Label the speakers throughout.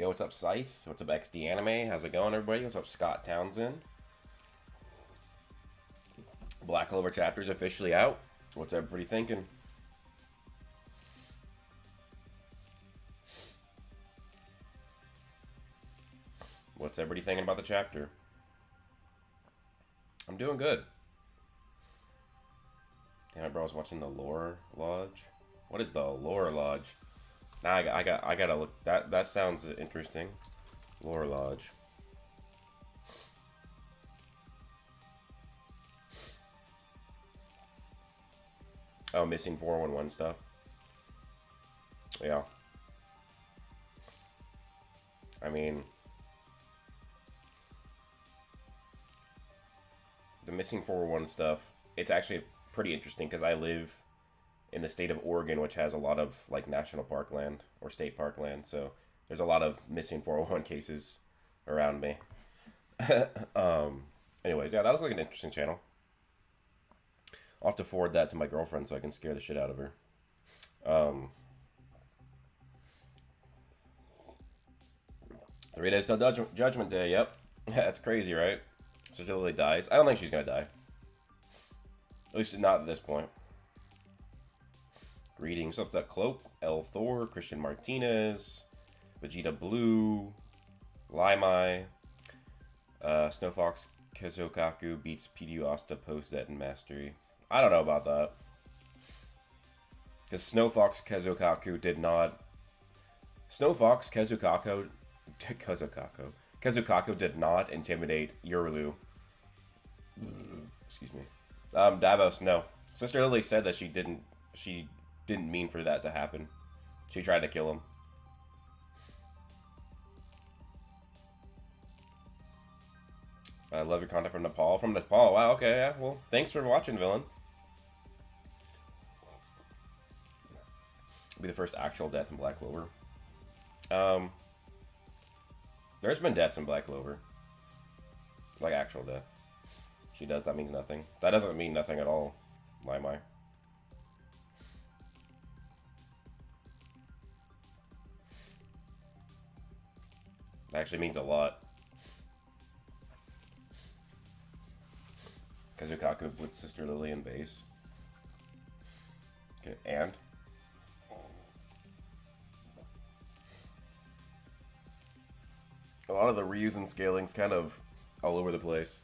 Speaker 1: Yo, what's up, Scythe? What's up, XD Anime? How's it going, everybody? What's up, Scott Townsend? Black Clover Chapter is officially out. What's everybody thinking? What's everybody thinking about the chapter? I'm doing good. Damn it, bro, I was watching the Lore Lodge. What is the Lore Lodge? Now I gotta look. That sounds interesting. Lore Lodge. Oh, missing 411 stuff. Yeah. I mean, the missing 411 stuff, it's actually pretty interesting because I live in the state of Oregon, which has a lot of like national park land or state park land. So there's a lot of missing 401 cases around me. Anyways, yeah, that looks like an interesting channel. I'll have to forward that to my girlfriend so I can scare the shit out of her. 3 days till Judgment Day. Yep, that's crazy, right? So Lily dies. I don't think she's gonna die. At least not at this point. Greetings. What's up, Cloak? L. Thor, Christian Martinez, Vegeta Blue, Limai, Snowfox Kezokaku beats PDU Asta post Zet and Mastery. I don't know about that. Because Snowfox Kezokaku did not. Snowfox Kezokaku did not intimidate Yurulu. Excuse me. Davos, no. Sister Lily said that she didn't mean for that to happen. She tried to kill him. I love your content from Nepal. From Nepal. Wow, okay, yeah. Well, thanks for watching, villain. Be the first actual death in Black Clover. There's been deaths in Black Clover. Like actual death. She does, that means nothing. That doesn't mean nothing at all, Limai. That actually means a lot. Kazukaku with Sister Lily in base. Okay, and? A lot of the reuse and scaling's kind of all over the place.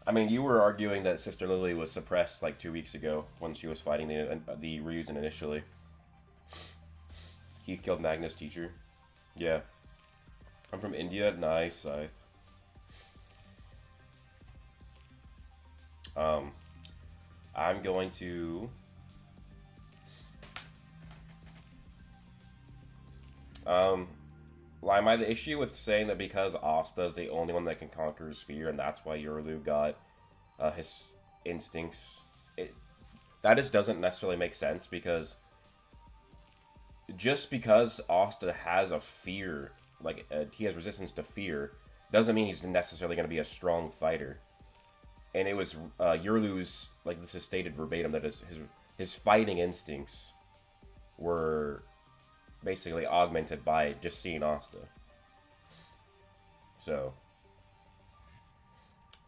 Speaker 1: I mean, you were arguing that Sister Lily was suppressed like 2 weeks ago when she was fighting the Ryuzen initially. Heath killed Magnus' teacher. Yeah. I'm from India. Nice, Scythe. I'm going to... Limai, the issue with saying that because Asta is the only one that can conquer his fear, and that's why Yurulu got his instincts, that just doesn't necessarily make sense, because just because Asta has a fear, like he has resistance to fear, doesn't mean he's necessarily going to be a strong fighter. And it was Yurulu's, like this is stated verbatim, that his fighting instincts were basically augmented by just seeing Asta. So,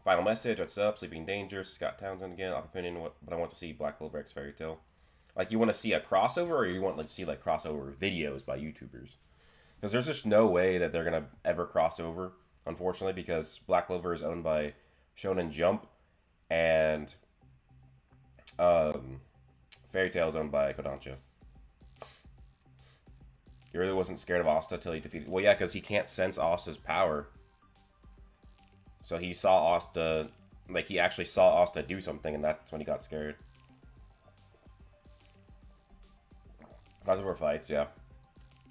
Speaker 1: final message, what's up? Sleeping Danger, Scott Townsend again. Opinion, but I want to see Black Clover X Fairy Tail. Like, you want to see a crossover, or you want to see like crossover videos by YouTubers? Because there's just no way that they're gonna ever cross over, unfortunately, because Black Clover is owned by Shonen Jump, and Fairy Tail is owned by Kodansha. He really wasn't scared of Asta till he defeated... Well, yeah, because he can't sense Asta's power. So he saw Asta... Like, he actually saw Asta do something, and that's when he got scared. Crossover fights, yeah.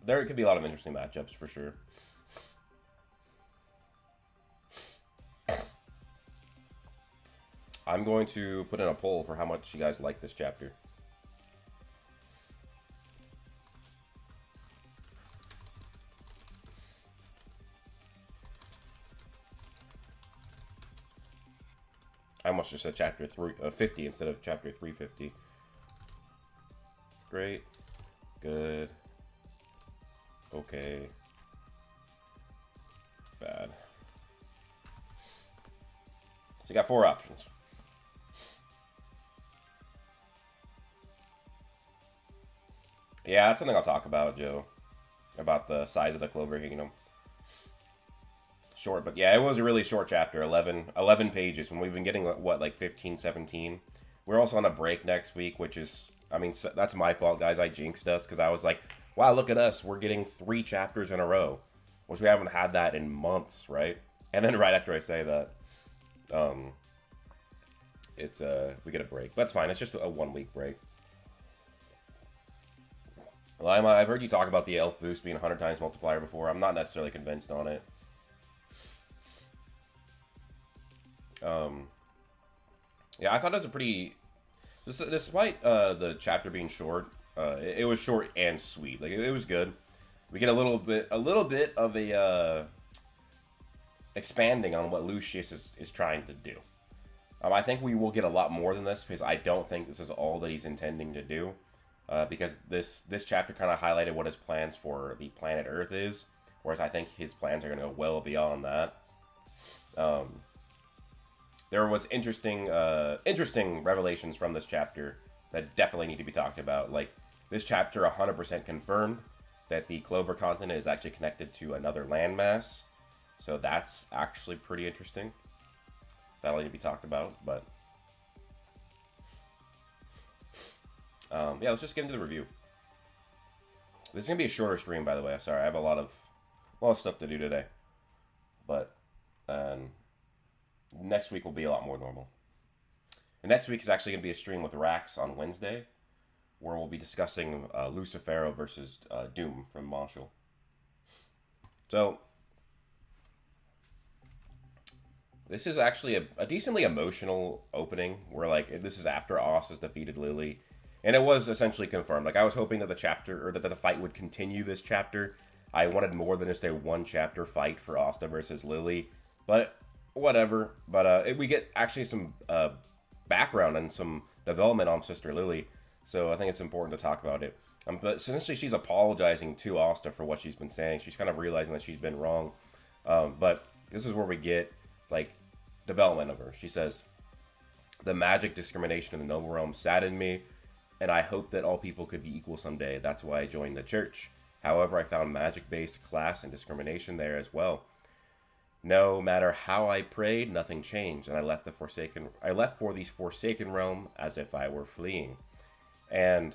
Speaker 1: There could be a lot of interesting matchups, for sure. I'm going to put in a poll for how much you guys like this chapter. I almost just said chapter 50 instead of chapter 350. Great. Good. Okay. bad. So you got 4 options. Yeah, that's something I'll talk about, Joe. About the size of the Clover Kingdom. Short, but yeah, it was a really short chapter. 11 pages when we've been getting, what, like 15, 17. We're also on a break next week, which is, I mean, that's my fault, guys. I jinxed us because I was like, wow, look at us. We're getting 3 chapters in a row, which we haven't had that in months, right? And then right after I say that, it's we get a break. But that's fine. It's just a 1-week break. Lima, I've heard you talk about the elf boost being 100 times multiplier before. I'm not necessarily convinced on it. Yeah, I thought it was a pretty... Despite the chapter being short, it was short and sweet. Like, it was good. We get a little bit of a expanding on what Lucius is trying to do. I think we will get a lot more than this because I don't think this is all that he's intending to do. Because this chapter kind of highlighted what his plans for the planet Earth is, whereas I think his plans are going to go well beyond that. There was interesting revelations from this chapter that definitely need to be talked about. Like, this chapter 100% confirmed that the Clover continent is actually connected to another landmass, so that's actually pretty interesting. That'll need to be talked about, but yeah, let's just get into the review. This is gonna be a shorter stream, by the way. Sorry, I have a lot of stuff to do today, but next week will be a lot more normal. And next week is actually gonna be a stream with Rax on Wednesday, where we'll be discussing Lucifero versus Doom from Marshall. So this is actually a decently emotional opening, where like this is after Oz has defeated Lily. And it was essentially confirmed. Like, I was hoping that the chapter, or that the fight would continue this chapter. I wanted more than just a 1-chapter fight for Asta versus Lily. But, whatever. But we get actually some background and some development on Sister Lily. So I think it's important to talk about it. But essentially, she's apologizing to Asta for what she's been saying. She's kind of realizing that she's been wrong. But this is where we get, like, development of her. She says, "The magic discrimination in the noble realm saddened me, and I hope that all people could be equal someday. That's why I joined the church. However, I found magic-based class and discrimination there as well. No matter how I prayed, nothing changed, and I left for the Forsaken realm as if I were fleeing." And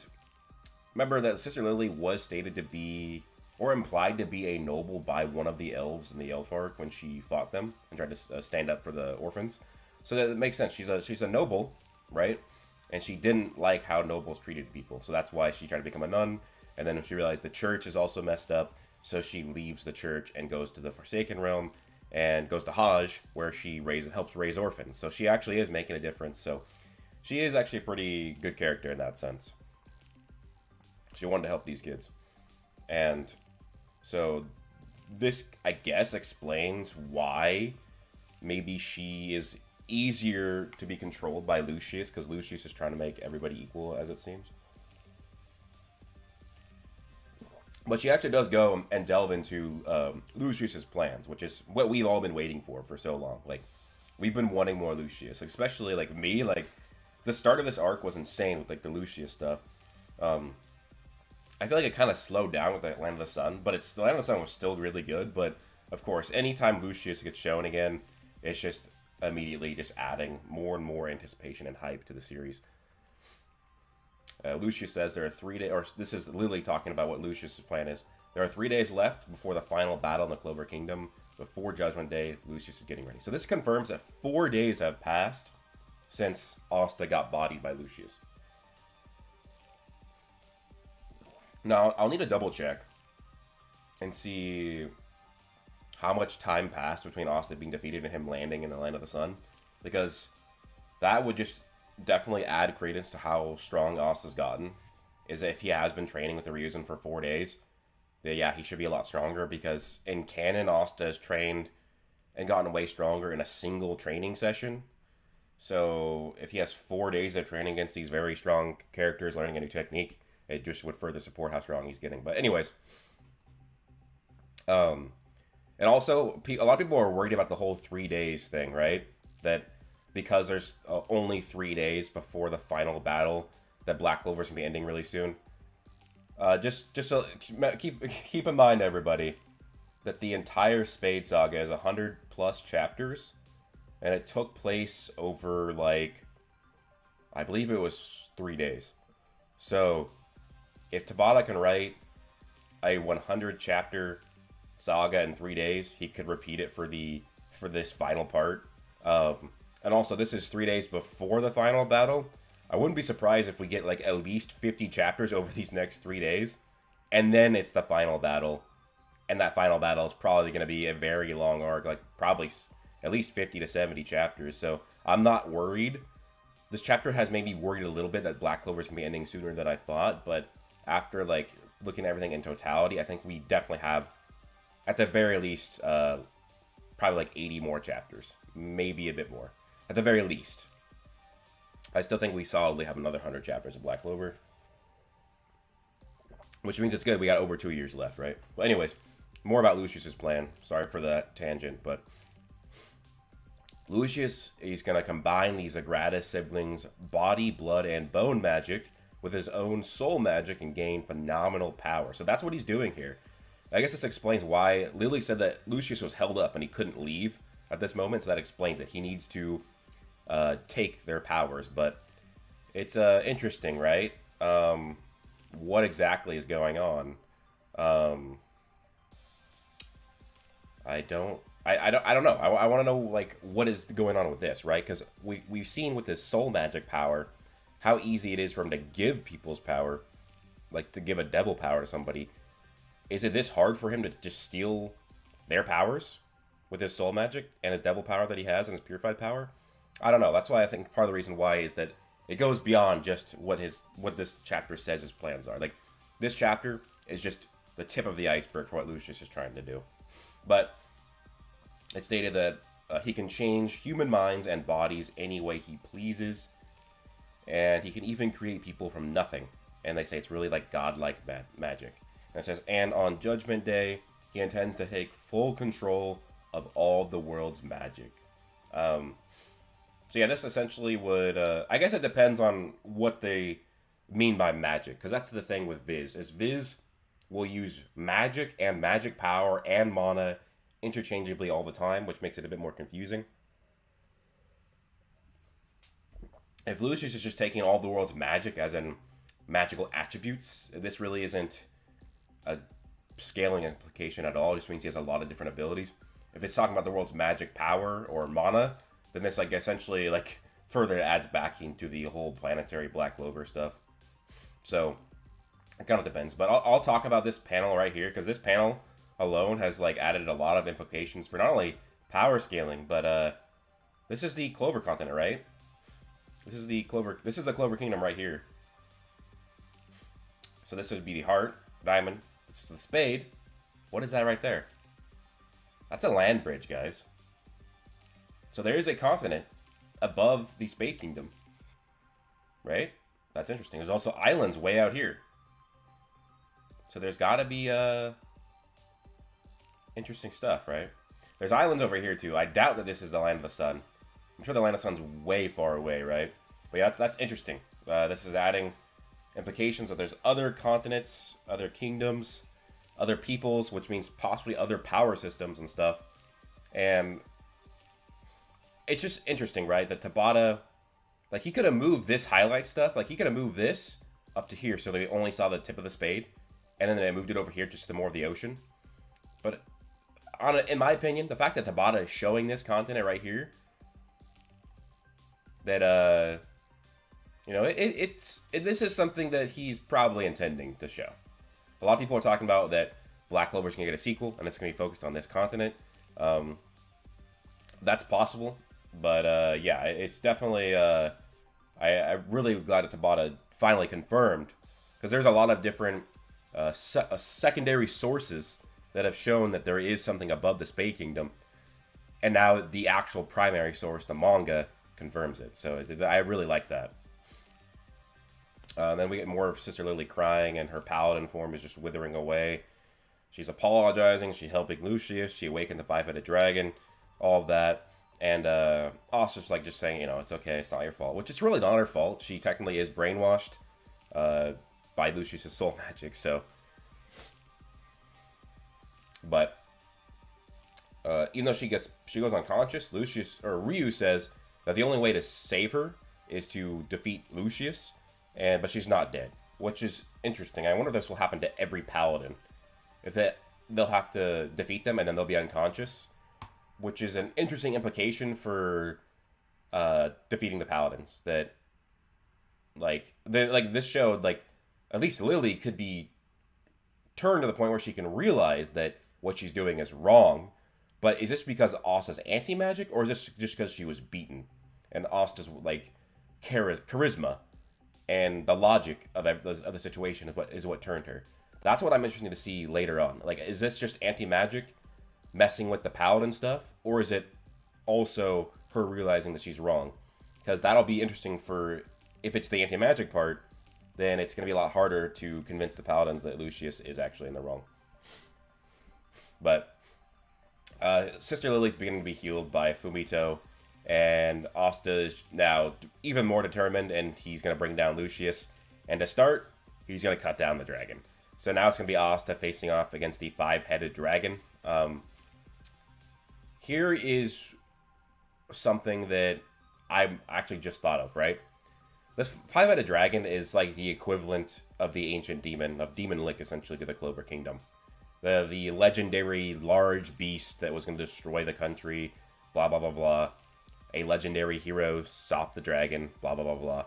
Speaker 1: remember that Sister Lily was stated to be, or implied to be, a noble by one of the elves in the Elf Arc when she fought them and tried to stand up for the orphans. So that it makes sense. She's a noble, right? And she didn't like how nobles treated people. So that's why she tried to become a nun. And then she realized the church is also messed up. So she leaves the church and goes to the Forsaken Realm and goes to Hajj, where she helps raise orphans. So she actually is making a difference. So she is actually a pretty good character in that sense. She wanted to help these kids. And so this, I guess, explains why maybe she is easier to be controlled by Lucius, because Lucius is trying to make everybody equal, as it seems. But she actually does go and delve into Lucius's plans, which is what we've all been waiting for so long. Like, we've been wanting more Lucius, especially like me. Like, the start of this arc was insane with like the Lucius stuff. I feel like it kind of slowed down with the Land of the Sun, but the Land of the Sun was still really good. But of course, anytime Lucius gets shown again, it's just immediately just adding more and more anticipation and hype to the series. Lucius says there are 3 days, or this is Lily talking about what Lucius' plan is. There are 3 days left before the final battle in the Clover Kingdom. Before Judgment Day, Lucius is getting ready. So this confirms that 4 days have passed since Asta got bodied by Lucius. Now, I'll need to double check and see how much time passed between Asta being defeated and him landing in the Land of the Sun, because that would just definitely add credence to how strong Asta's gotten. Is if he has been training with the Ryuzen for 4 days, then yeah, he should be a lot stronger, because in canon, Asta has trained and gotten way stronger in a single training session. So if he has 4 days of training against these very strong characters, learning a new technique, it just would further support how strong he's getting. But anyways, And also, a lot of people are worried about the whole 3 days thing, right? That because there's only 3 days before the final battle, that Black Clover's gonna be ending really soon. Just so, keep in mind, everybody, that the entire Spade Saga is 100+ chapters, and it took place over like, I believe it was 3 days. So, if Tabata can write a 100 chapter saga in 3 days, he could repeat it for this final part. And also, this is 3 days before the final battle. I wouldn't be surprised if we get like at least 50 chapters over these next 3 days, and then it's the final battle. And that final battle is probably going to be a very long arc, like probably at least 50 to 70 chapters. So I'm not worried. This chapter has made me worried a little bit that Black Clover is going to be ending sooner than I thought, but after like looking at everything in totality, I think we definitely have, at the very least, probably like 80 more chapters, maybe a bit more, at the very least. I still think we solidly have another 100 chapters of Black Clover, which means it's good. We got over 2 years left, right? Well, anyways, more about Lucius's plan. Sorry for that tangent, but Lucius is going to combine these Agrata siblings' body, blood, and bone magic with his own soul magic and gain phenomenal power. So that's what he's doing here. I guess this explains why Lily said that Lucius was held up and he couldn't leave at this moment. So that explains it. He needs to take their powers. But it's interesting, right? What exactly is going on? I don't know. I want to know like what is going on with this, right? Because we've seen with this soul magic power how easy it is for him to give people's power, like to give a devil power to somebody. Is it this hard for him to just steal their powers with his soul magic and his devil power that he has and his purified power? I don't know. That's why I think part of the reason why is that it goes beyond just what this chapter says his plans are. Like this chapter is just the tip of the iceberg for what Lucius is trying to do. But it stated that he can change human minds and bodies any way he pleases, and he can even create people from nothing. And they say it's really like godlike magic. And it says, and on Judgment Day, he intends to take full control of all the world's magic. So yeah, this essentially would, I guess it depends on what they mean by magic, because that's the thing with Viz, is Viz will use magic and magic power and mana interchangeably all the time, which makes it a bit more confusing. If Lucius is just taking all the world's magic, as in magical attributes, this really isn't a scaling implication at all. It just means he has a lot of different abilities. If it's talking about the world's magic power or mana, then this like essentially like further adds backing to the whole planetary Black Clover stuff. So it kind of depends. But I'll talk about this panel right here, because this panel alone has like added a lot of implications for not only power scaling, but this is the Clover continent, right? This is the Clover Kingdom right here. So this would be the heart, diamond. This is the spade. What is that right there? That's a land bridge, guys. So there is a continent above the Spade Kingdom. Right? That's interesting. There's also islands way out here. So there's got to be interesting stuff, right? There's islands over here too. I doubt that this is the Land of the Sun. I'm sure the Land of the Sun's way far away, right? But yeah, that's interesting. This is adding implications that there's other continents, other kingdoms, other peoples, which means possibly other power systems and stuff. And it's just interesting, right? That Tabata, like, he could have moved this highlight stuff. Like, he could have moved this up to here so they only saw the tip of the spade. And then they moved it over here just to more of the ocean. But in my opinion, the fact that Tabata is showing this continent right here, that, you know, this is something that he's probably intending to show. A lot of people are talking about that Black Clover's going to get a sequel, and it's going to be focused on this continent. That's possible, but yeah, it's definitely, I'm really glad that Tabata finally confirmed, because there's a lot of different secondary sources that have shown that there is something above the Spade Kingdom, and now the actual primary source, the manga, confirms it. So I really like that. Then we get more of Sister Lily crying, and her paladin form is just withering away. She's apologizing. She's helping Lucius. She awakened the five-headed dragon. All of that. And Asta's like just saying, it's okay. It's not your fault. Which is really not her fault. She technically is brainwashed by Lucius's soul magic. So, but even though she goes unconscious, Ryu says that the only way to save her is to defeat Lucius, but she's not dead, which is interesting. I wonder if this will happen to every paladin. If they'll have to defeat them and then they'll be unconscious, which is an interesting implication for defeating the paladins. That this showed at least Lily could be turned to the point where she can realize that what she's doing is wrong. But is this because Asta's anti-magic, or is this just because she was beaten? And Asta's charisma and the logic of the situation is what turned her. That's what I'm interested to see later on. Is this just anti-magic messing with the paladin stuff, or is it also her realizing that she's wrong? Because that'll be interesting for, if it's the anti-magic part, then it's going to be a lot harder to convince the paladins that Lucius is actually in the wrong. But Sister Lily's beginning to be healed by Fumito, and Asta is now even more determined, and he's going to bring down Lucius. And to start, he's going to cut down the dragon. So now it's going to be Asta facing off against the five-headed dragon. Here is something that I actually just thought of, right? This five-headed dragon is like the equivalent of the ancient demon, of Demon Lick, essentially, to the Clover Kingdom. The legendary large beast that was going to destroy the country, blah, blah, blah, blah. A legendary hero stopped the dragon, blah, blah, blah, blah.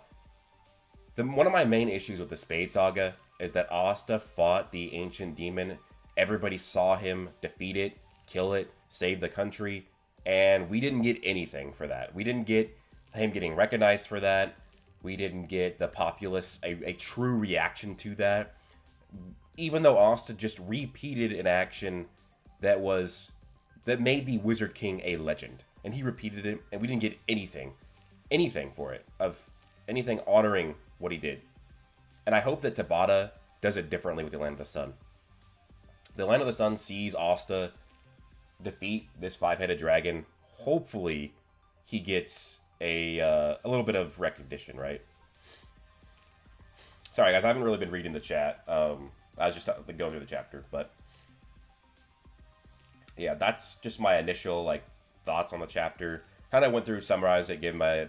Speaker 1: One of my main issues with the Spade Saga is that Asta fought the ancient demon. Everybody saw him defeat it, kill it, save the country, and we didn't get anything for that. We didn't get him getting recognized for that. We didn't get the populace a true reaction to that. Even though Asta just repeated an action that made the Wizard King a legend. And he repeated it, and we didn't get anything for it, of anything honoring what he did. And I hope that Tabata does it differently with the Land of the Sun. The Land of the Sun sees Asta defeat this five-headed dragon. Hopefully, he gets a little bit of recognition, right? Sorry, guys, I haven't really been reading the chat. I was just going through the chapter, but yeah, that's just my initial thoughts on the chapter. Kind of went through, summarized it, gave my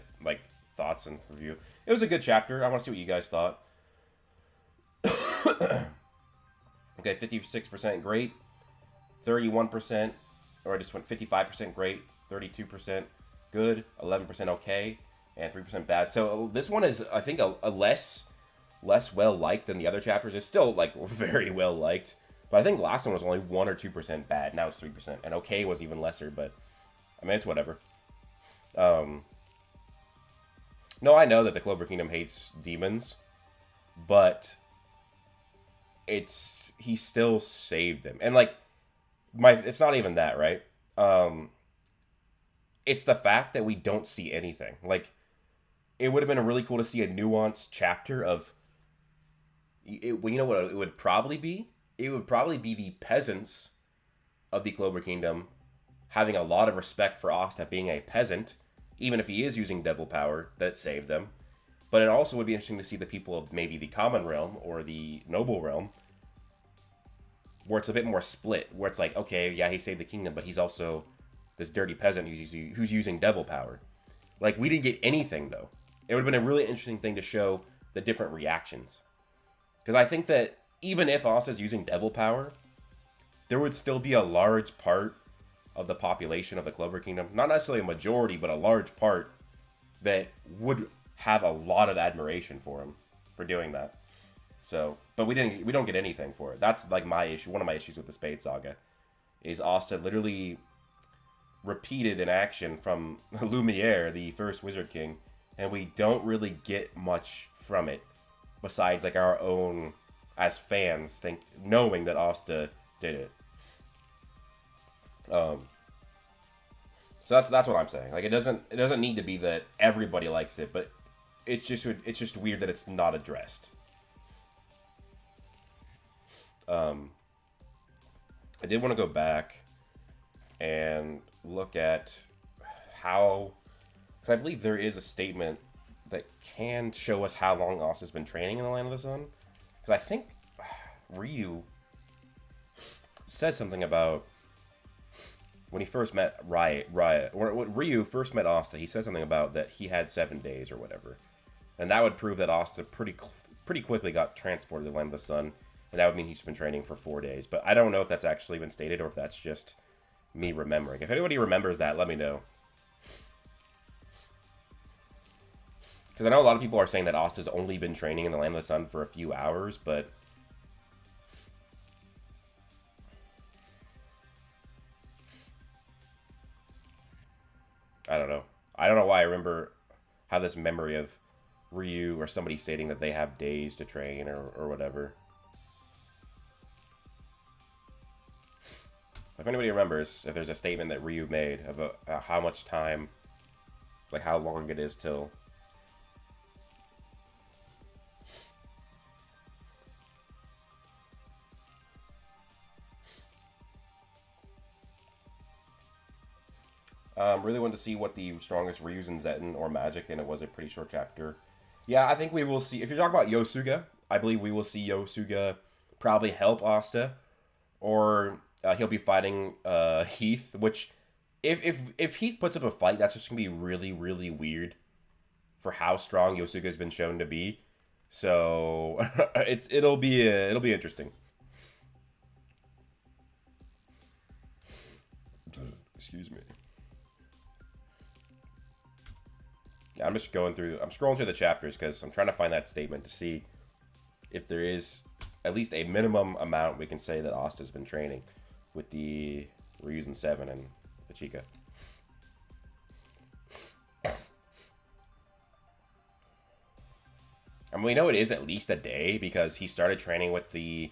Speaker 1: thoughts and review. It was a good chapter. I want to see what you guys thought. Okay, 56% great, 31%, or I just went 55% great, 32% good, 11% okay, and 3% bad. So this one is, I think, a less well liked than the other chapters. It's still very well liked, but I think last one was only 1 or 2% bad. Now it's 3%, and okay was even lesser. But I mean, it's whatever. No, I know that the Clover Kingdom hates demons, but he still saved them, and it's not even that, right? It's the fact that we don't see anything. It would have been really cool to see a nuanced chapter of. You know what it would probably be? It would probably be the peasants of the Clover Kingdom having a lot of respect for Asta being a peasant, even if he is using devil power, that saved them. But it also would be interesting to see the people of maybe the common realm or the noble realm, where it's a bit more split, where it's okay, yeah, he saved the kingdom, but he's also this dirty peasant who's using devil power. We didn't get anything, though. It would have been a really interesting thing to show the different reactions. Because I think that even if Asta's using devil power, there would still be a large part of the population of the Clover Kingdom, not necessarily a majority, but a large part, that would have a lot of admiration for him for doing that. So, but we don't get anything for it. That's my issue. One of my issues with the Spade Saga is Asta literally repeated an action from Lumiere, the first Wizard King, and we don't really get much from it besides our own, as fans, knowing that Asta did it. So that's what I'm saying. It doesn't need to be that everybody likes it, but it's just weird that it's not addressed. I did want to go back and look at how, because I believe there is a statement that can show us how long Asta's been training in the Land of the Sun. Because I think Ryu said something about when he first met Riot, or when Ryu first met Asta, he said something about that he had 7 days or whatever, and that would prove that Asta pretty quickly got transported to the Land of the Sun, and that would mean he's been training for 4 days. But I don't know if that's actually been stated or if that's just me remembering. If anybody remembers that, let me know. Because I know a lot of people are saying that Asta's only been training in the Land of the Sun for a few hours, but I don't know. I don't know why I remember have this memory of Ryu or somebody stating that they have days to train or whatever. If anybody remembers, if there's a statement that Ryu made about how much time, like how long it is till. Really wanted to see what the strongest Ryu's in Zetten or Magic, and it was a pretty short chapter. Yeah, I think we will see. If you're talking about Yosuga, I believe we will see Yosuga probably help Asta, or he'll be fighting Heath. Which, if Heath puts up a fight, that's just gonna be really really weird for how strong Yosuga's been shown to be. So it'll be interesting. Excuse me. I'm just going through. I'm scrolling through the chapters because I'm trying to find that statement to see if there is at least a minimum amount we can say that Asta's been training with the Ryu's in 7 and the Chica. I mean, we know it is at least a day because he started training with the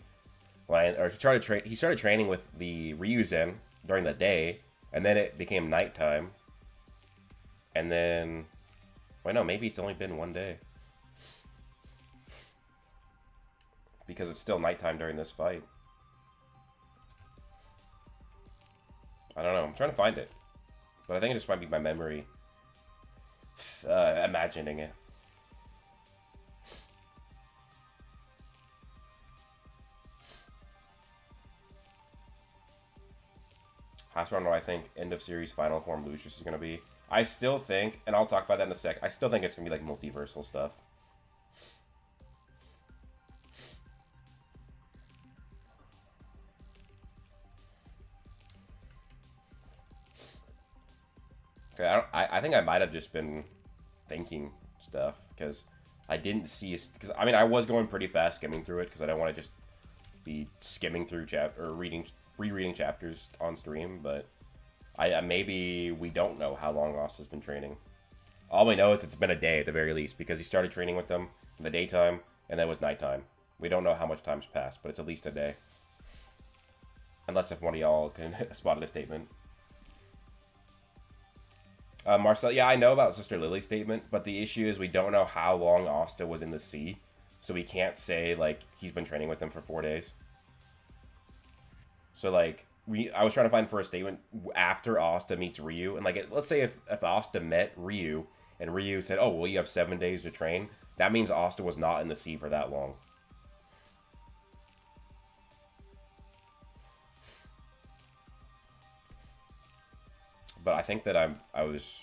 Speaker 1: he started training with the Ryuzen during the day, and then it became nighttime, and then. Wait, no, maybe it's only been 1 day. Because it's still nighttime during this fight. I don't know. I'm trying to find it. But I think it just might be my memory imagining it. How strong do I think end of series final form Lucius is going to be? I still think, and I'll talk about that in a sec, I still think it's going to be like multiversal stuff. Okay, I think I might have just been thinking stuff because I didn't see, because I mean I was going pretty fast skimming through it because I don't want to just be skimming through rereading chapters on stream, but maybe we don't know how long Asta's been training. All we know is it's been a day at the very least because he started training with them in the daytime and then it was nighttime. We don't know how much time's passed, but it's at least a day. Unless if one of y'all can spot a statement. Marcel, yeah, I know about Sister Lily's statement, but the issue is we don't know how long Asta was in the sea, so we can't say like he's been training with them for 4 days. So like. I was trying to find for a statement after Asta meets Ryu, and like let's say if Asta met Ryu and Ryu said, "Oh, well, you have 7 days to train," that means Asta was not in the sea for that long. But I think that I was,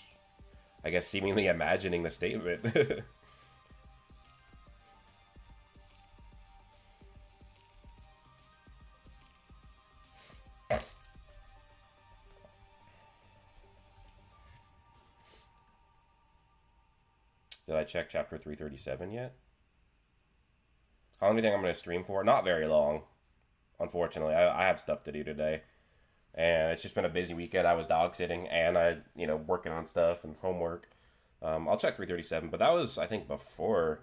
Speaker 1: I guess, seemingly imagining the statement. Did I check chapter 337 yet? How long do you think I'm going to stream for? Not very long, unfortunately. I have stuff to do today. And it's just been a busy weekend. I was dog sitting and working on stuff and homework. I'll check 337, but that was, I think, before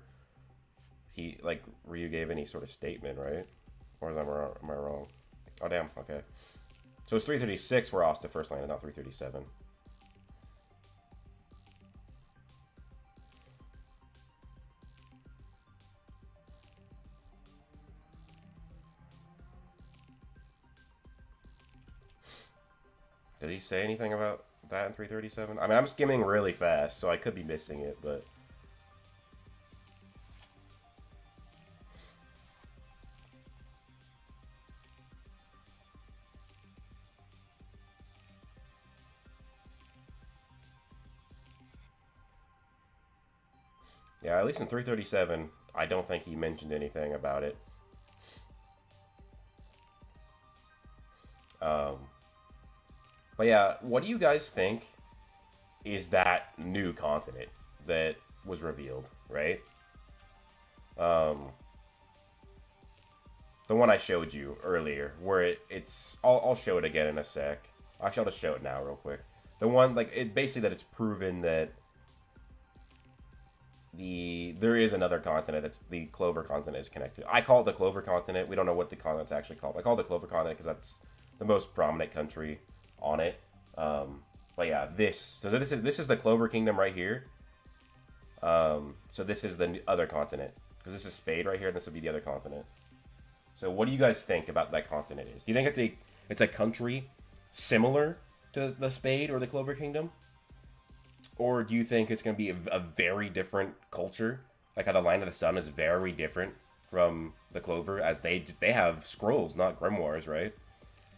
Speaker 1: Ryu gave any sort of statement, right? Or am I wrong? Oh, damn, okay. So it's 336 where Asta first landed, not 337. Did he say anything about that in 337? I mean, I'm skimming really fast, so I could be missing it, but... Yeah, at least in 337, I don't think he mentioned anything about it. Um, but yeah, what do you guys think is that new continent that was revealed, right? Um, the one I showed you earlier, where it's... I'll show it again in a sec. Actually, I'll just show it now real quick. The one, like, it basically that it's proven that there is another continent. It's the Clover continent is connected. I call it the Clover continent. We don't know what the continent's actually called. I call it the Clover continent because that's the most prominent country on it. But yeah, this is the Clover Kingdom right here. So this is the other continent because this is Spade right here, and this would be the other continent. So what do you guys think about that continent is? Do you think it's a country similar to the Spade or the Clover Kingdom? Or do you think it's going to be a very different culture? Like how the Line of the Sun is very different from the Clover, as they have scrolls, not grimoires, right?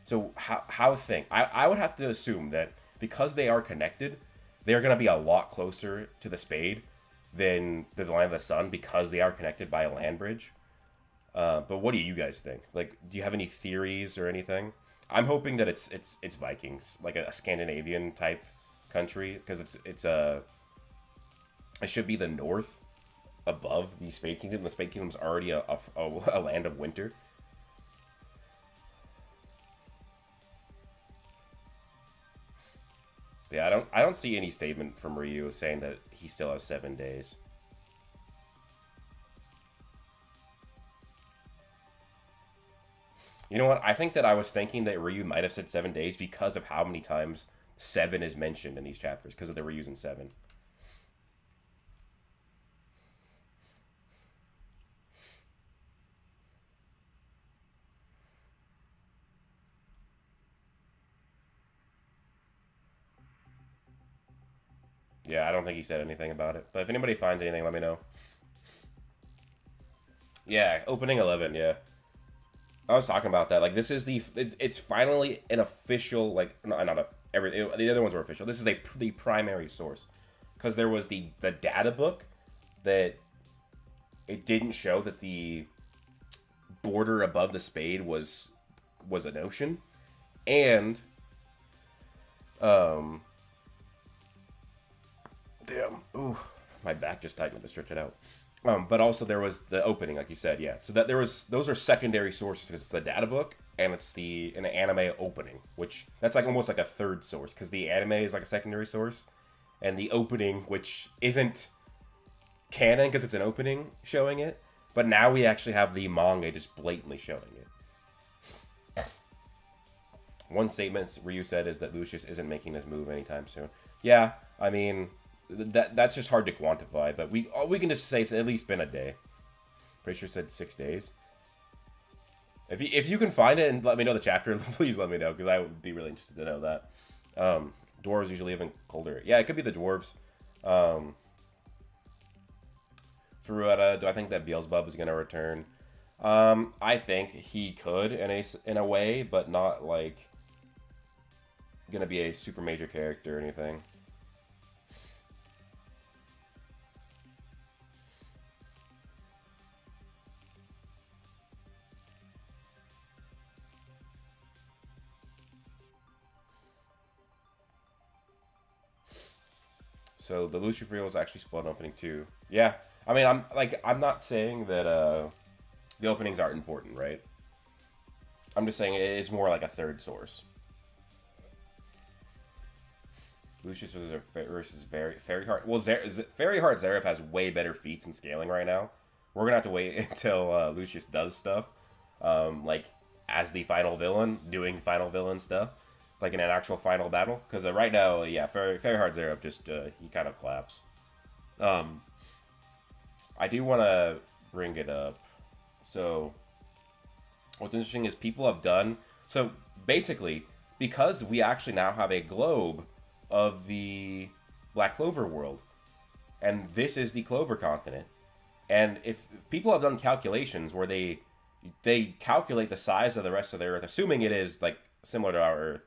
Speaker 1: So I would have to assume that because they are connected, they're going to be a lot closer to the Spade than the Line of the Sun because they are connected by a land bridge. But what do you guys think? Like, do you have any theories or anything? I'm hoping that it's Vikings, like a Scandinavian type country, because it should be the north above the Spade Kingdom. The Spade Kingdom's already a land of winter. Yeah, I don't see any statement from Ryu saying that he still has 7 days. You know what? I think that I was thinking that Ryu might have said 7 days because of how many times 7 is mentioned in these chapters, because of the Ryu's in 7. Yeah, I don't think he said anything about it. But if anybody finds anything, let me know. Yeah, opening 11, yeah. I was talking about that. Like, this is it's finally an official, like, not a, the other ones were official. This is the primary source. Because there was the data book that it didn't show that the border above the Spade was an ocean. And, damn, ooh, my back just tightened to stretch it out. But also there was the opening, like you said, yeah. So that those are secondary sources because it's the data book and it's an anime opening, which that's like almost like a third source because the anime is like a secondary source, and the opening, which isn't canon because it's an opening showing it, but now we actually have the manga just blatantly showing it. One statement Ryu said is that Lucius isn't making this move anytime soon. Yeah, I mean, that's just hard to quantify, but we can just say it's at least been a day. Pretty sure it said 6 days. If you can find it and let me know the chapter, please let me know, because I would be really interested to know that. Dwarves usually live in colder. Yeah, it could be the dwarves. Furueta, do I think that Beelzebub is going to return? I think he could in a way, but not like going to be a super major character or anything. So the Lucifer was actually split opening too. Yeah, I mean, I'm not saying that the openings aren't important, right? I'm just saying it is more like a third source. Lucius versus Fairy Heart. Well, Fairy Heart Zareth has way better feats and scaling right now. We're gonna have to wait until Lucius does stuff, like as the final villain, doing final villain stuff, like in an actual final battle. Because right now, yeah, Fairy Heart Zareth just he kind of claps. I do want to bring it up. So, what's interesting is people have done... So, basically, because we actually now have a globe of the Black Clover world, and this is the Clover continent. And if people have done calculations where they calculate the size of the rest of the Earth, assuming it is like similar to our Earth,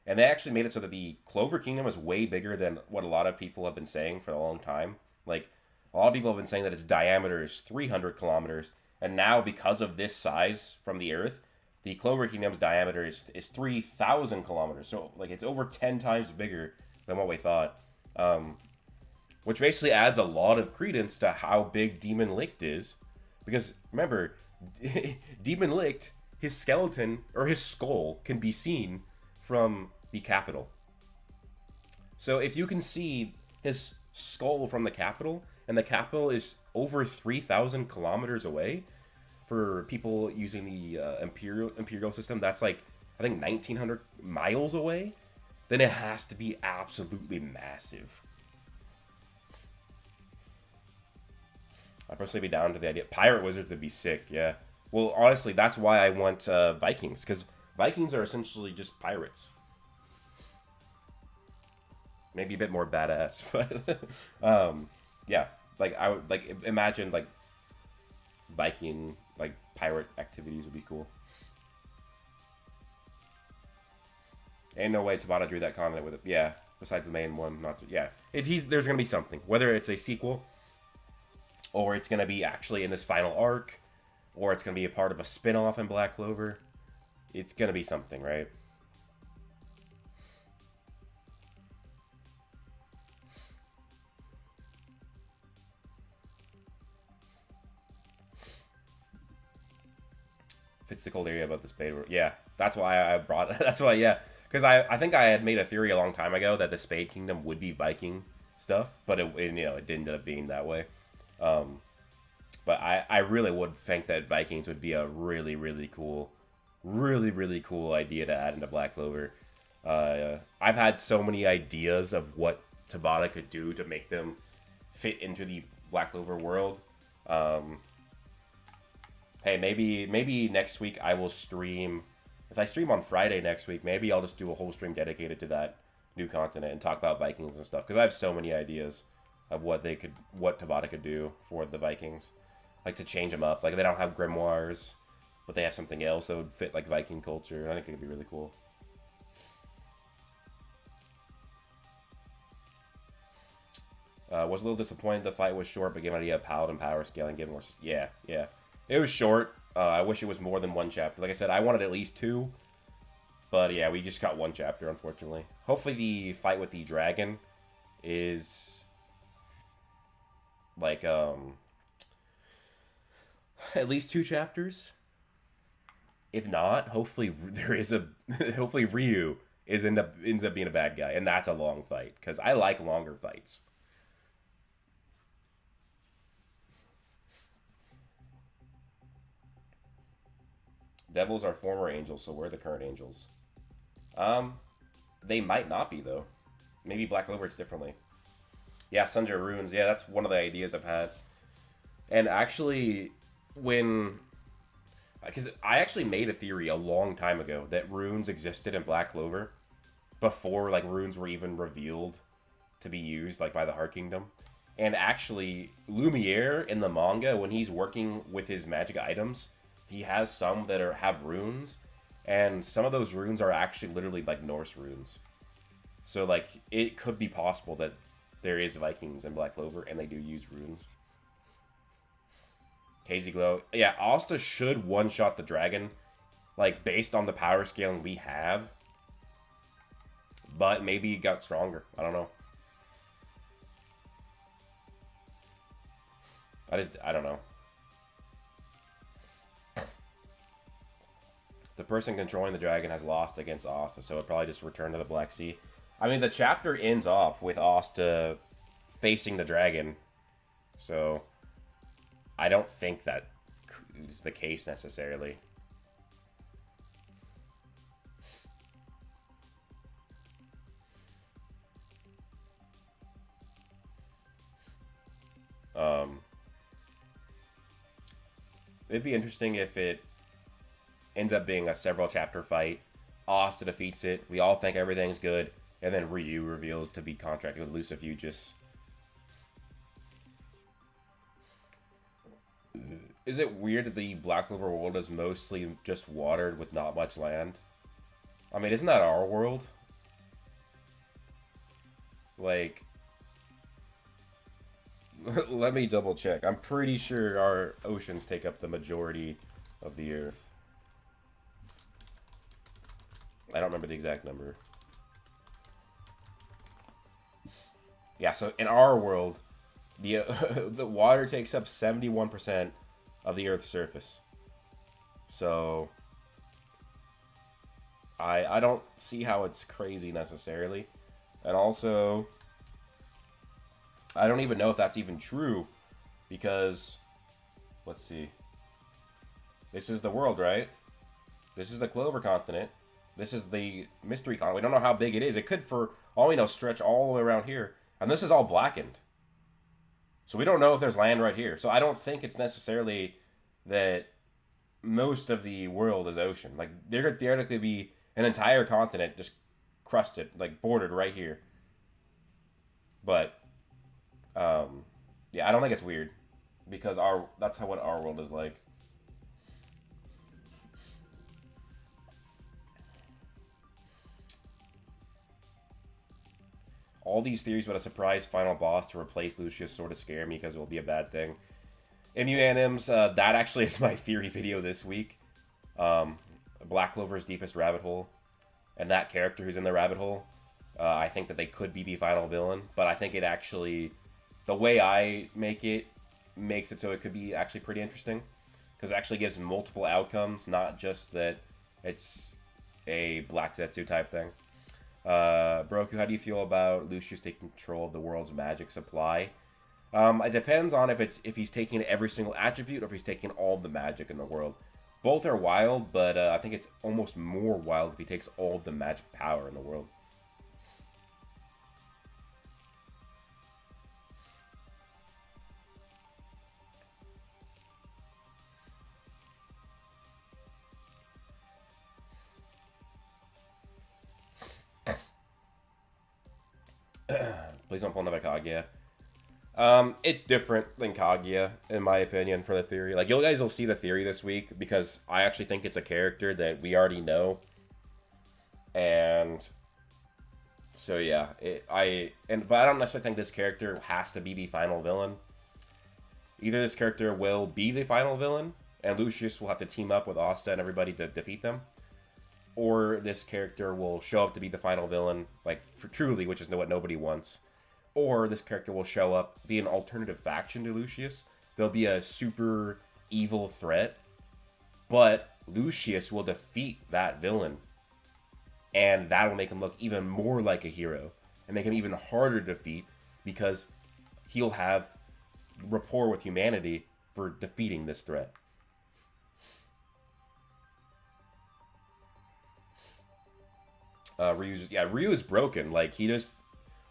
Speaker 1: and they actually made it so that the Clover Kingdom is way bigger than what a lot of people have been saying for a long time. Like a lot of people have been saying that its diameter is 300 kilometers, and now because of this size from the Earth, the Clover Kingdom's diameter is 3,000 kilometers. So like it's over 10 times bigger than what we thought. Which basically adds a lot of credence to how big Demon Licht is. Because remember, Demon Licht, his skeleton, or his skull, can be seen from the capital. So if you can see his skull from the capital, and the capital is over 3,000 kilometers away, for people using the imperial system, that's like, I think 1,900 miles away, then it has to be absolutely massive. I'd personally be down to the idea. Pirate wizards would be sick, yeah. Well, honestly, that's why I want Vikings, because Vikings are essentially just pirates. Maybe a bit more badass, but yeah. Like I would like imagine like Viking like pirate activities would be cool. Ain't no way Tabata drew that comment with it. Yeah, besides the main one, not to, yeah. There's gonna be something, whether it's a sequel, or it's gonna be actually in this final arc, or it's gonna be a part of a spin-off in Black Clover. It's gonna be something, right? Fits the cold area about the Spade World. Yeah, that's why I brought. That's why, yeah, because I think I had made a theory a long time ago that the Spade Kingdom would be Viking stuff, but it it didn't end up being that way. But I really would think that Vikings would be a really really cool idea to add into Black Clover. I've had so many ideas of what Tabata could do to make them fit into the Black Clover world. Hey, maybe next week I will stream. If I stream on Friday next week, maybe I'll just do a whole stream dedicated to that new continent and talk about Vikings and stuff. Because I have so many ideas of what Tabata could do for the Vikings, like to change them up. Like they don't have grimoires, but they have something else that would fit like Viking culture. I think it could be really cool. Was a little disappointed the fight was short, but given idea of paladin power scaling, given more. Yeah. It was short. I wish it was more than one chapter. Like I said, I wanted at least two. But yeah, we just got one chapter, unfortunately. Hopefully the fight with the dragon is like at least two chapters. If not, hopefully hopefully Ryu ends up being a bad guy, and that's a long fight because I like longer fights. Devils are former angels, so we're the current angels. They might not be though. Maybe Black Clover works differently. Yeah, Sundra runes. Yeah, that's one of the ideas I've had. And actually, because I actually made a theory a long time ago that runes existed in Black Clover before like runes were even revealed to be used like by the Heart Kingdom. And actually, Lumiere in the manga, when he's working with his magic items, he has some that have runes, and some of those runes are actually literally like Norse runes. So like it could be possible that there is Vikings in Black Clover and they do use runes. KZ Glow. Yeah, Asta should one-shot the dragon, like based on the power scaling we have. But maybe he got stronger. I don't know. I don't know. The person controlling the dragon has lost against Asta, so it probably just returned to the Black Sea. I mean, the chapter ends off with Asta facing the dragon, so I don't think that is the case necessarily. It'd be interesting if it ends up being a several chapter fight Asta defeats it. We all think everything's good, and then Ryu reveals to be contracted with Lucifugus. Is it weird that the Black Clover world is mostly just watered with not much land? I mean, isn't that our world? Like, let me double check. I'm pretty sure our oceans take up the majority of the Earth. I don't remember the exact number. Yeah, so in our world, the the water takes up 71% of the Earth's surface. So I don't see how it's crazy necessarily. And also, I don't even know if that's even true, because let's see. This is the world, right? This is the Clover continent. This is the mystery continent. We don't know how big it is. It could, for all we know, stretch all the way around here. And this is all blackened. So we don't know if there's land right here. So I don't think it's necessarily that most of the world is ocean. Like, there could theoretically be an entire continent just crusted, like bordered right here. But, yeah, I don't think it's weird, because that's what our world is like. All these theories about a surprise final boss to replace Lucius sort of scare me, because it will be a bad thing. MUAnims, that actually is my theory video this week. Black Clover's deepest rabbit hole, and that character who's in the rabbit hole, I think that they could be the final villain, but I think it actually, the way I make it, makes it so it could be actually pretty interesting, because it actually gives multiple outcomes, not just that it's a Black Zetsu type thing. Broku, how do you feel about Lucius taking control of the world's magic supply? It depends on if he's taking every single attribute, or if he's taking all the magic in the world. Both are wild, but I think it's almost more wild if he takes all of the magic power in the world. Please don't pull another Kaguya. It's different than Kaguya, in my opinion, for the theory. Like, you guys will see the theory this week, because I actually think it's a character that we already know. And so yeah, but I don't necessarily think this character has to be the final villain. Either this character will be the final villain, and Lucius will have to team up with Asta and everybody to defeat them, or this character will show up to be the final villain, like, for truly, which is what nobody wants. Or this character will show up, be an alternative faction to Lucius. There'll be a super evil threat, but Lucius will defeat that villain, and that'll make him look even more like a hero, and make him even harder to defeat, because he'll have rapport with humanity for defeating this threat. Ryu is broken. Like, he just,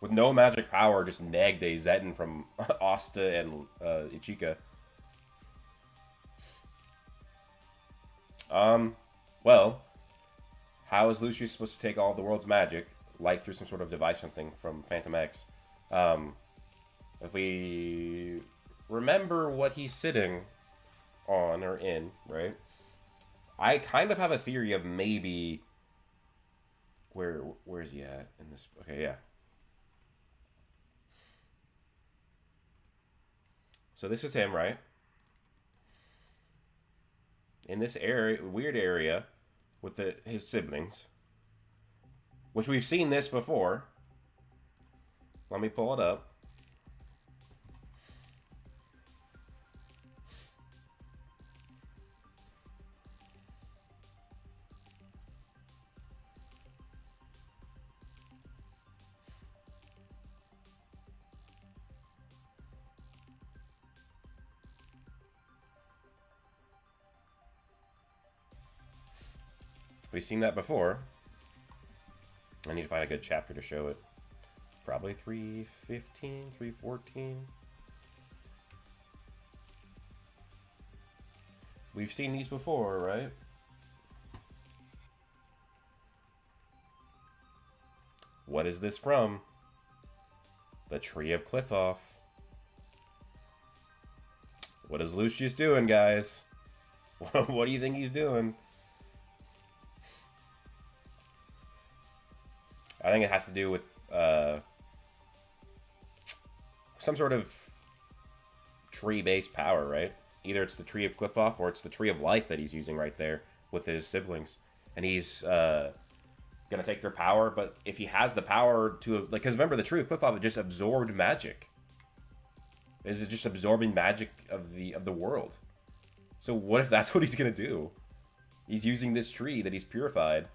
Speaker 1: with no magic power, just nagged a Zetten from Asta and Ichika. Well, how is Lucius supposed to take all of the world's magic? Like, through some sort of device, something from Phantom X. If we remember what he's sitting on, or in, right? I kind of have a theory of maybe... Where's he at in this? Okay, yeah. So this is him, right? In this area, weird area, with his siblings, which we've seen this before. Let me pull it up. We've seen that before. I need to find a good chapter to show it. Probably 315, 314. We've seen these before, right? What is this from? The Tree of Cliffoff. What is Lucius doing, guys? What do you think he's doing? I think it has to do with some sort of tree-based power, right? Either it's the Tree of Cliffoff or it's the Tree of Life that he's using right there with his siblings. And he's gonna take their power, but if he has the power to, like, because remember, the Tree of Cliffoff just absorbed magic. Is it just absorbing magic of the world? So what if that's what he's gonna do? He's using this tree that he's purified.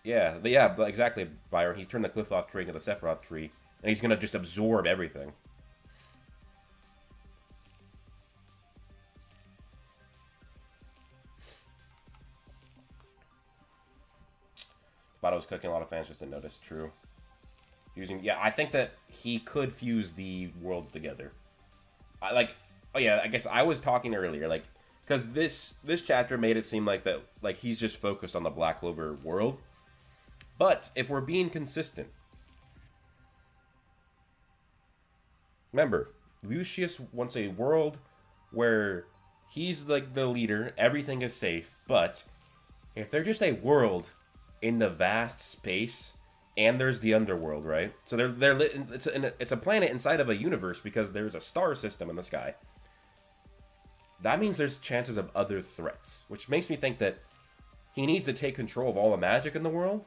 Speaker 1: Yeah, exactly, Byron. He's turned the Cliffoff tree into the Sephiroth tree, and he's gonna just absorb everything. Thought I was cooking. A lot of fans just didn't notice. True. Fusing. Yeah, I think that he could fuse the worlds together. Oh yeah, I guess I was talking earlier, like, because this chapter made it seem like that, like, he's just focused on the Black Clover world. But if we're being consistent, remember, Lucius wants a world where he's like the leader, everything is safe. But if they're just a world in the vast space, and there's the underworld, right? So it's a planet inside of a universe because there's a star system in the sky. That means there's chances of other threats, which makes me think that he needs to take control of all the magic in the world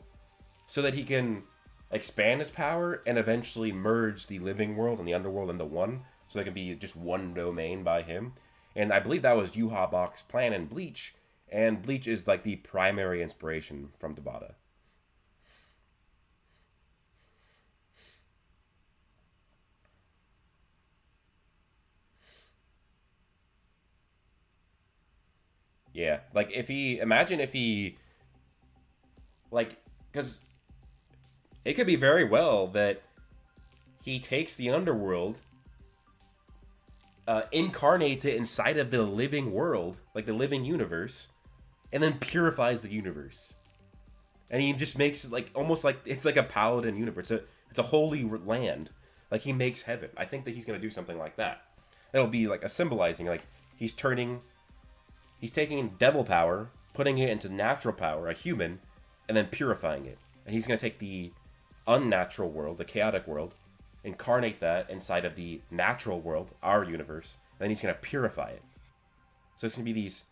Speaker 1: so that he can expand his power and eventually merge the living world and the underworld into one, so they can be just one domain by him. And I believe that was Yuha Bach's plan in Bleach, and Bleach is like the primary inspiration from Tabata. Yeah, like imagine if he, like, because it could be very well that he takes the underworld, incarnates it inside of the living world, like the living universe, and then purifies the universe. And he just makes it like almost like it's like a paladin universe. It's a holy land. Like he makes heaven. I think that he's gonna do something like that. It'll be like a symbolizing, like he's taking devil power, putting it into natural power, a human, and then purifying it. And he's gonna take the unnatural world, the chaotic world, incarnate that inside of the natural world, our universe, and then he's gonna purify it. So it's gonna be these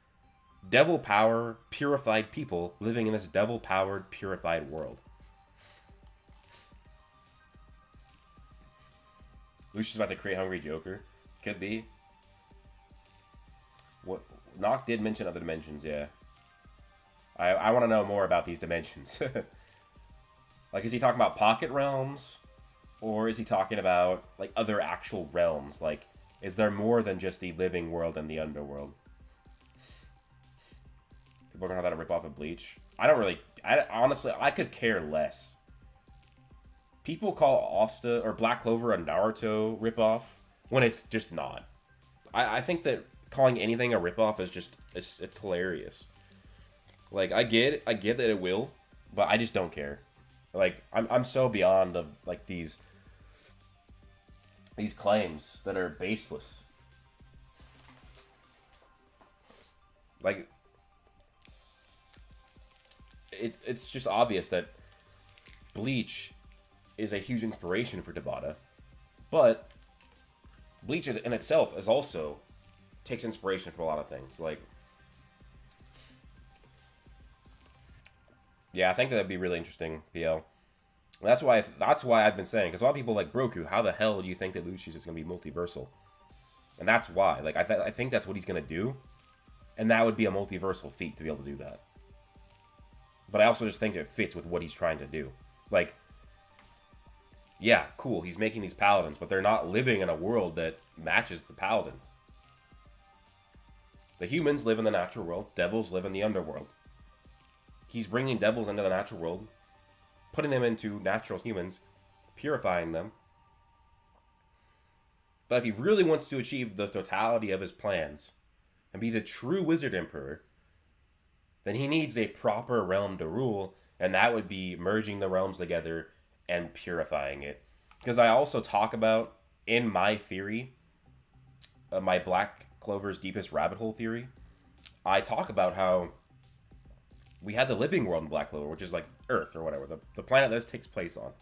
Speaker 1: devil power purified people living in this devil powered purified world. Lucius about to create Hungry Joker. Could be. What Nock did mention other dimensions, yeah. I want to know more about these dimensions. Like, is he talking about pocket realms? Or is he talking about, like, other actual realms? Like, is there more than just the living world and the underworld? People are going to have that rip off of Bleach. Honestly, I could care less. People call Asta or Black Clover a Naruto ripoff when it's just not. I think that calling anything a ripoff is just, it's hilarious. Like, I get that it will, but I just don't care. Like, I'm so beyond of, like, these claims that are baseless. Like, it's just obvious that Bleach is a huge inspiration for Tabata, but Bleach in itself is also takes inspiration from a lot of things. Like, yeah, I think that'd be really interesting, PL. That's why I've been saying, because a lot of people like Broku, how the hell do you think that Lucius is going to be multiversal? And that's why. Like, I think that's what he's going to do, and that would be a multiversal feat to be able to do that. But I also just think it fits with what he's trying to do. Like, yeah, cool, he's making these paladins, but they're not living in a world that matches the paladins. The humans live in the natural world, devils live in the underworld. He's bringing devils into the natural world, putting them into natural humans, purifying them. But if he really wants to achieve the totality of his plans and be the true Wizard Emperor, then he needs a proper realm to rule, and that would be merging the realms together and purifying it. Because I also talk about, in my theory, my Black Clover's deepest rabbit hole theory, I talk about how we had the living world in Black Clover, which is like Earth or whatever, the planet this takes place on.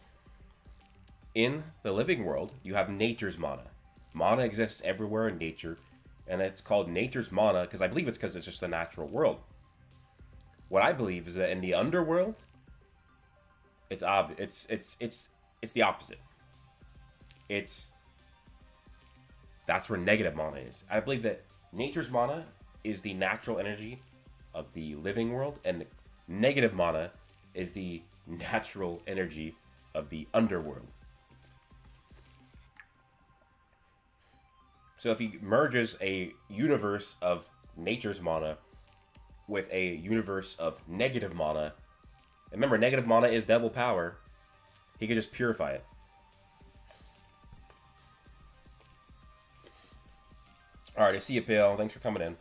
Speaker 1: In the living world, you have nature's mana. Mana exists everywhere in nature, and it's called nature's mana because I believe it's because it's just the natural world. What I believe is that in the underworld, it's obvious. It's the opposite. That's where negative mana is. I believe that nature's mana is the natural energy of the living world, and negative mana is the natural energy of the underworld. So if he merges a universe of nature's mana with a universe of negative mana, and remember, negative mana is devil power, he could just purify it. Alright, I see you, Pale. Thanks for coming in.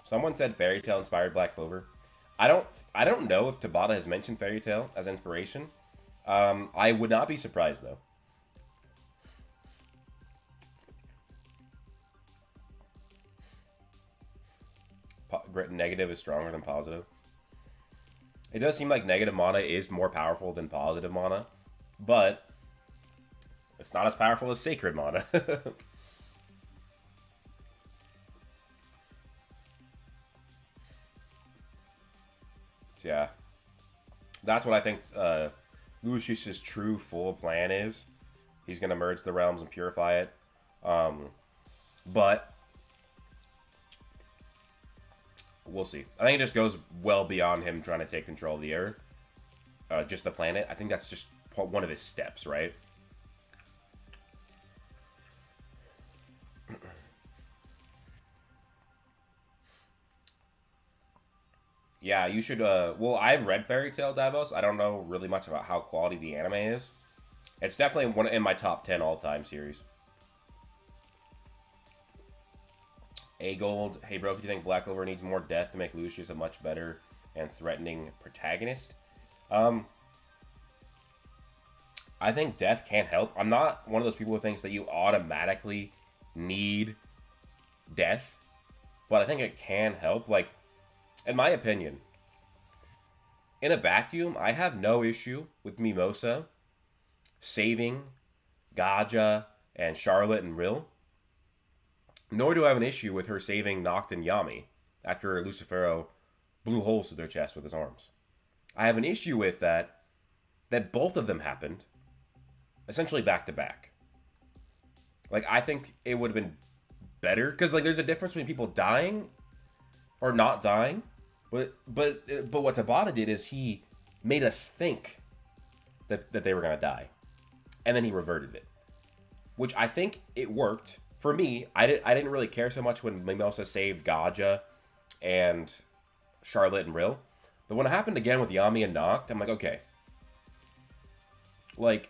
Speaker 1: Someone said Fairy Tail inspired Black Clover. I don't know if Tabata has mentioned Fairy Tail as inspiration. I would not be surprised, though. Negative is stronger than positive. It does seem like negative mana is more powerful than positive mana, but it's not as powerful as sacred mana. Yeah, that's what I think Lucius's true full plan is. He's going to merge the realms and purify it. But we'll see. I think it just goes well beyond him trying to take control of the Earth. Just the planet. I think that's just one of his steps, right? Yeah, you should, well, I've read Fairy Tail, Davos. I don't know really much about how quality the anime is. It's definitely one in my top 10 all-time series. A Gold, hey bro, do you think Black Clover needs more death to make Lucius a much better and threatening protagonist? I think death can't help. I'm not one of those people who thinks that you automatically need death, but I think it can help. Like, in my opinion, in a vacuum, I have no issue with Mimosa saving Gaja and Charlotte and Rill. Nor do I have an issue with her saving Noct and Yami after Lucifero blew holes through their chest with his arms. I have an issue with that both of them happened essentially back to back. Like, I think it would have been better because, like, there's a difference between people dying or not dying. But what Tabata did is he made us think that they were going to die. And then he reverted it. Which I think it worked. For me, I didn't really care so much when Mimosa saved Gaja and Charlotte and Rill. But when it happened again with Yami and Noct, I'm like, okay. Like,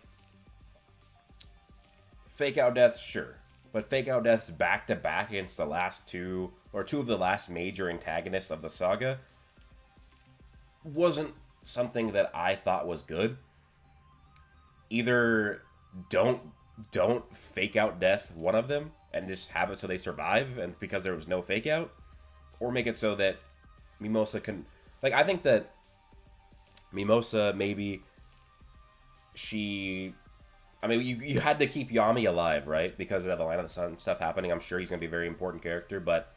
Speaker 1: fake out deaths, sure. But fake out deaths back to back against the last two of the last major antagonists of the saga wasn't something that I thought was good. Either don't fake out death one of them and just have it so they survive, and because there was no fake out, or make it so that Mimosa can, like, I think that Mimosa, maybe you had to keep Yami alive, right? Because of the Land of the Sun stuff happening. I'm sure he's going to be a very important character, but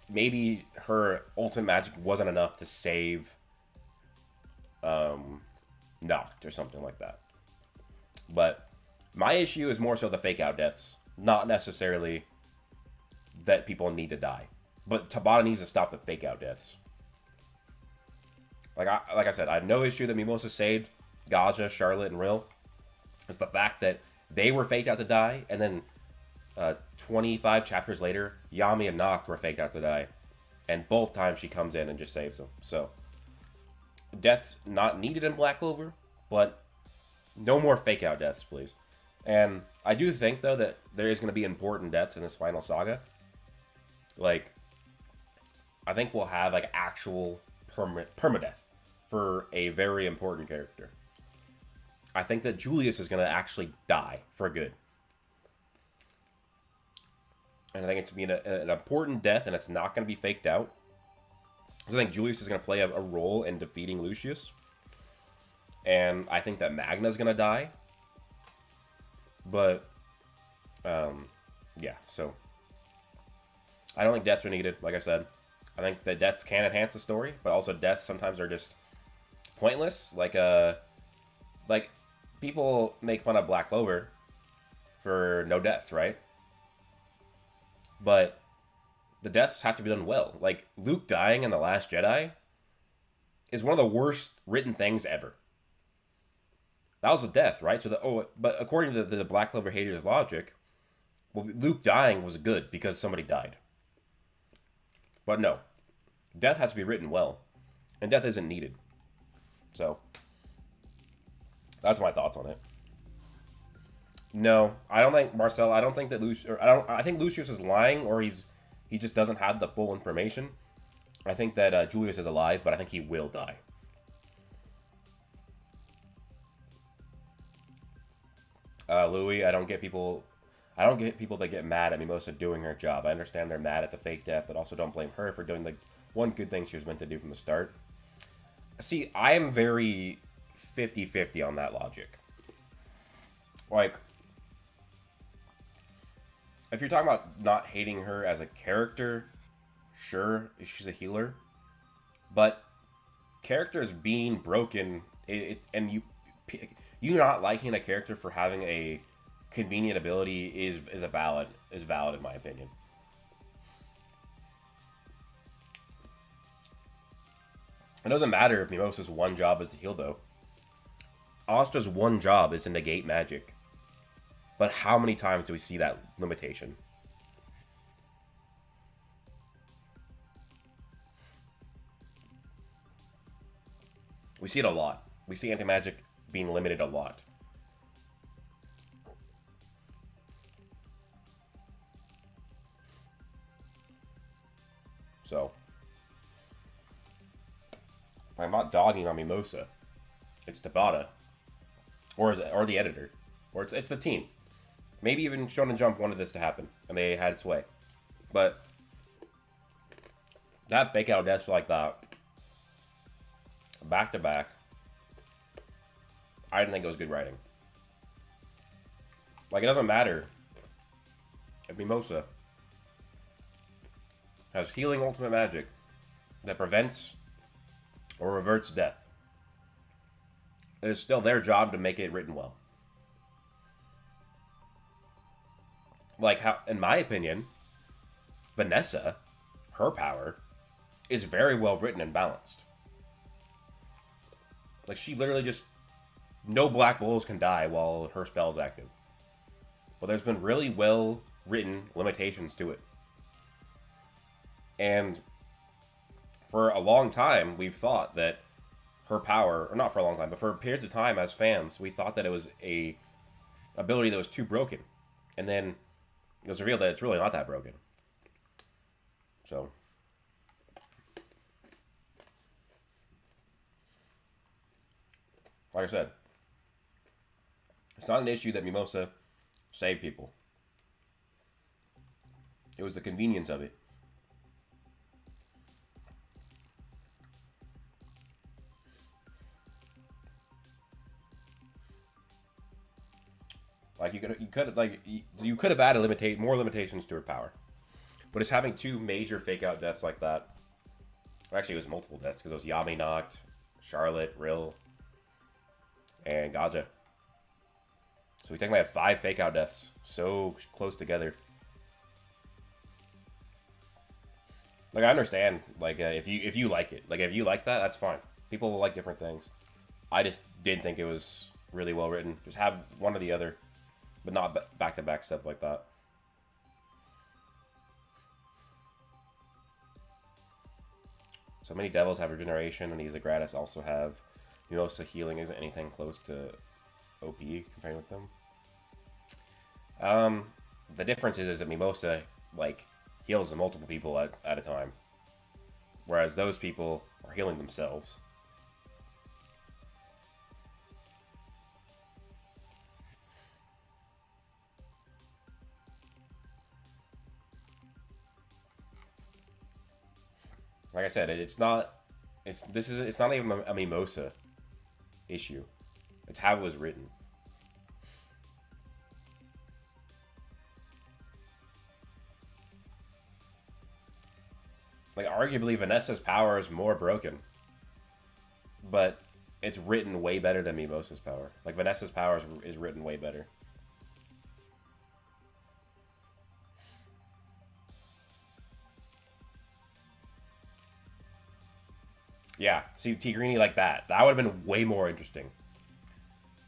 Speaker 1: maybe her ultimate magic wasn't enough to save Noct or something like that. But my issue is more so the fake out deaths, not necessarily that people need to die. But Tabata needs to stop the fake out deaths. Like I said, I had no issue that Mimosa saved Gaja, Charlotte, and Rill. It's the fact that they were faked out to die, and then 25 chapters later, Yami and Noct were faked out to die. And both times she comes in and just saves them. So, death's not needed in Black Clover, but no more fake out deaths, please. And I do think, though, that there is going to be important deaths in this final saga. Like, I think we'll have, like, actual permadeath. for a very important character. I think that Julius is going to actually die for good. And I think it's going to be an important death, and it's not going to be faked out. I think Julius is going to play a role in defeating Lucius. And I think that Magna's going to die. But, yeah, so. I don't think deaths are needed, like I said. I think that deaths can enhance the story, but also deaths sometimes are just pointless. Like people make fun of Black Clover for no deaths, right? But the deaths have to be done well. Like, Luke dying in The Last Jedi is one of the worst written things ever. That was a death, right? But according to the Black Clover haters' logic, well, Luke dying was good because somebody died. But no. Death has to be written well. And death isn't needed. So, that's my thoughts on it. No, I don't think Marcel. I don't think that Lucius. I think Lucius is lying, or he just doesn't have the full information. I think that Julius is alive, but I think he will die. Louis, I don't get people that get mad at Mimosa doing her job. I understand they're mad at the fake death, but also don't blame her for doing the one good thing she was meant to do from the start. See, I am very 50-50 on that logic. Like, if you're talking about not hating her as a character, sure, she's a healer. But characters being broken, and you not liking a character for having a convenient ability is valid in my opinion. It doesn't matter if Mimosa's one job is to heal, though. Asta's one job is to negate magic. But how many times do we see that limitation? We see it a lot. We see anti-magic being limited a lot. So, I'm not dogging on Mimosa. It's Tabata, or the editor, or it's the team. Maybe even Shonen Jump wanted this to happen, and they had sway. But that fake out deaths like that, back to back, I didn't think it was good writing. Like, it doesn't matter if Mimosa has healing ultimate magic that prevents or reverts death. It is still their job to make it written well. Like, how, in my opinion, Vanessa, her power, is very well written and balanced. Like, she literally just, no black bulls can die while her spell is active. But there's been really well written limitations to it. And for a long time, we've thought that her power, or not for a long time, but for periods of time as fans, we thought that it was a ability that was too broken. And then it was revealed that it's really not that broken. So, like I said, it's not an issue that Mimosa saved people. It was the convenience of it. Like, you could have added more limitations to her power, but it's having two major fake out deaths like that. Actually, it was multiple deaths because it was Yami knocked, Charlotte, Rill, and Gaja. So we technically have 5 fake out deaths so close together. Like, I understand. Like, if you like it, like if you like that, that's fine. People will like different things. I just didn't think it was really well written. Just have one or the other. But not back-to-back stuff like that. So many devils have regeneration, and these Agratis also have Mimosa healing. Isn't anything close to OP compared with them. The difference is that Mimosa, like, heals multiple people at a time. Whereas those people are healing themselves. Like I said, it's not. It's not even a Mimosa issue. It's how it was written. Like, arguably, Vanessa's power is more broken. But it's written way better than Mimosa's power. Like, Vanessa's power is written way better. Yeah, see, Tigrini like that. That would have been way more interesting.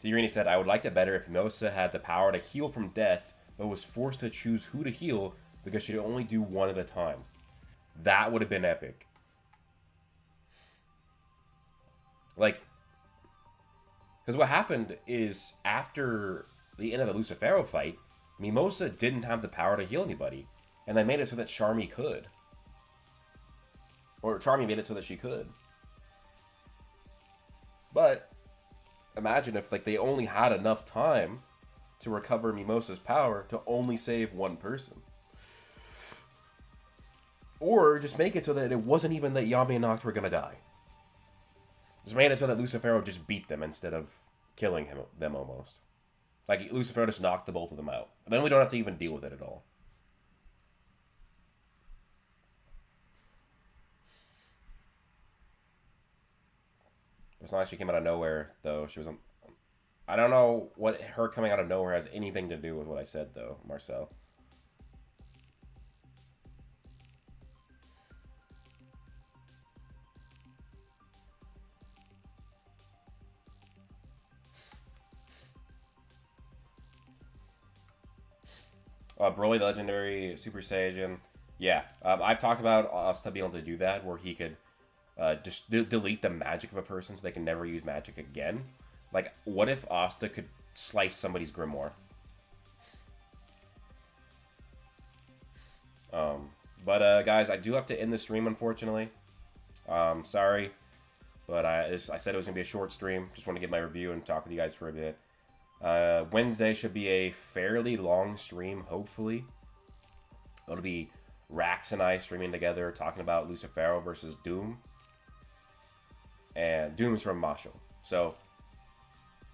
Speaker 1: Tigrini said, I would like it better if Mimosa had the power to heal from death, but was forced to choose who to heal because she'd only do one at a time. That would have been epic. Like, because what happened is after the end of the Lucifero fight, Mimosa didn't have the power to heal anybody. And they made it so that Charmy could. Or Charmy made it so that she could. But imagine if like they only had enough time to recover Mimosa's power to only save one person. Or just make it so that it wasn't even that Yami and Noct were going to die. Just made it so that Lucifero just beat them instead of killing them almost. Like, Lucifero just knocked the both of them out. And then we don't have to even deal with it at all. It's not like she came out of nowhere, though. She was on... I don't know what her coming out of nowhere has anything to do with what I said, though, Marcel. Broly, the Legendary Super Saiyan. Yeah, I've talked about Asta being able to do that, where he could just delete the magic of a person so they can never use magic again. Like, what if Asta could slice somebody's grimoire? But guys, I do have to end the stream, unfortunately. Sorry, but I said it was going to be a short stream. Just want to get my review and talk with you guys for a bit. Wednesday should be a fairly long stream, hopefully. It'll be Rax and I streaming together, talking about Lucifero versus Doom. And Doom's from Marshall. So,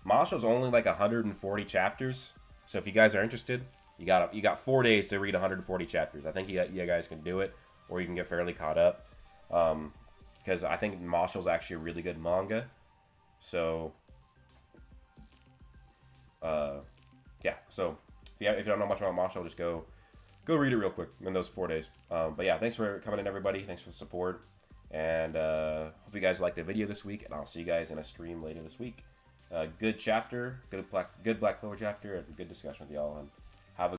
Speaker 1: Marshall's only like 140 chapters. So if you guys are interested, you got 4 days to read 140 chapters. I think you guys can do it, or you can get fairly caught up. Because I think Marshall's actually a really good manga. So... yeah, so if you don't know much about Marshall, just go read it real quick in those 4 days. But yeah, thanks for coming in, everybody. Thanks for the support, and hope you guys liked the video this week. And I'll see you guys in a stream later this week. Good chapter, good Black Clover chapter, and good discussion with y'all. And